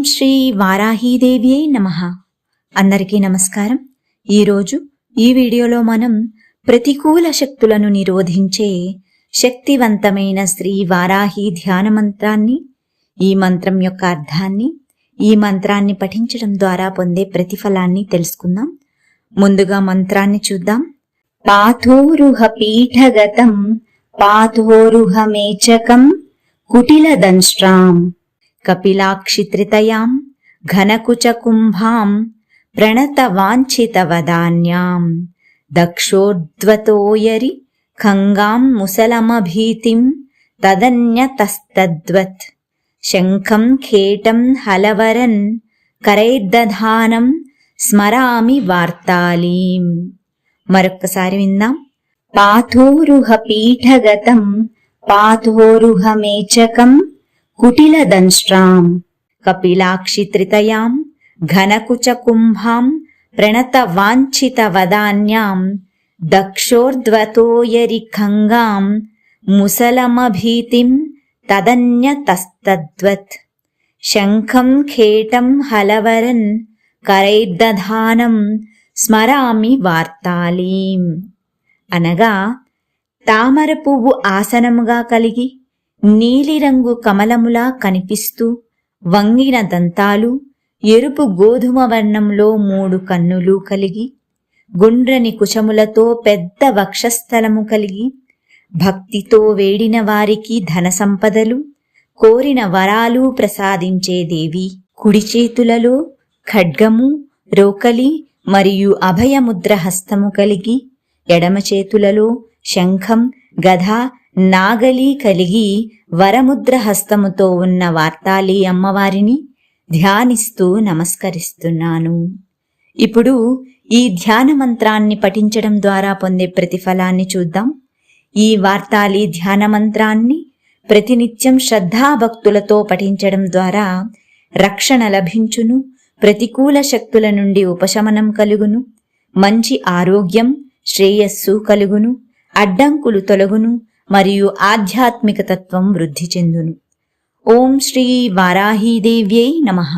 శ్రీ వారాహీదేవ్యై నమః. అందరికీ నమస్కారం. ఈరోజు ఈ వీడియోలో మనం ప్రతికూల శక్తులను నిరోధించే శక్తివంతమైన శ్రీ వారాహి ధ్యాన మంత్రాన్ని, ఈ మంత్రం యొక్క అర్థాన్ని, ఈ మంత్రాన్ని పఠించడం ద్వారా పొందే ప్రతిఫలాన్ని తెలుసుకుందాం. ముందుగా మంత్రాన్ని చూద్దాం. పాథోరుహ పీఠగతం పాథోరుహ మేచకం కుటిలదంష్ట్రాం కపిలాక్షిత్రితయాం ఘనకుచకుంభాం ప్రణతవాంఛితవదాన్యాం దక్షోర్ధ్వతోయరి ఖంగాం ముసలమభీతిం తదన్యతస్తద్వత్ శంఖం ఖేటం హలవరన్ కరైర్దధానం స్మరామి వార్తాళీం. మరొక్కసారి విందాం. పాథోరుహ పీఠగతం పాథోరుహ మేచకం కుటిలదంష్ట్రాం కపిలాక్షిత్రితయాం ఘనకుచకుంభాం ప్రణతవాంఛితవదాన్యాం దక్షోర్ధ్వతోయరి ఖంగాం ముసలమభీతిం తదన్యతస్తద్వత్ శంఖం ఖేటం హలవరన్ కరైర్దధానం స్మరామి వార్తాళీం. అనగా తామర పువ్వు ఆసనముగా కలిగి నీలిరంగు కమలములా కనిపిస్తూ వంగిన దంతాలు, ఎరుపు గోధుమ వర్ణంలో 3 కన్నులు కలిగి, గుండ్రని కుచములతో పెద్ద వక్షస్థలము కలిగి, భక్తితో వేడిన వారికి ధన సంపదలు, కోరిన వరాలు ప్రసాదించే దేవి. కుడి చేతులలో ఖడ్గము, రోకలి మరియు అభయముద్ర హస్తము కలిగి, ఎడమ చేతులలో శంఖం, గద, నాగలి కలిగి వరముద్ర హస్తముతో ఉన్న వార్తాళి అమ్మవారిని ధ్యానిస్తూ నమస్కరిస్తున్నాను. ఇప్పుడు ఈ ధ్యాన మంత్రాన్ని పఠించడం ద్వారా పొందే ప్రతిఫలాన్ని చూద్దాం. ఈ వార్తాళి ధ్యాన మంత్రాన్ని ప్రతినిత్యం శ్రద్ధాభక్తులతో పఠించడం ద్వారా రక్షణ లభించును, ప్రతికూల శక్తుల నుండి ఉపశమనం కలుగును, మంచి ఆరోగ్యం, శ్రేయస్సు కలుగును, అడ్డంకులు తొలగును మరియు ఆధ్యాత్మిక తత్వం వృద్ధి చెందును. ఓం శ్రీ వారాహీదేవ్యై నమః.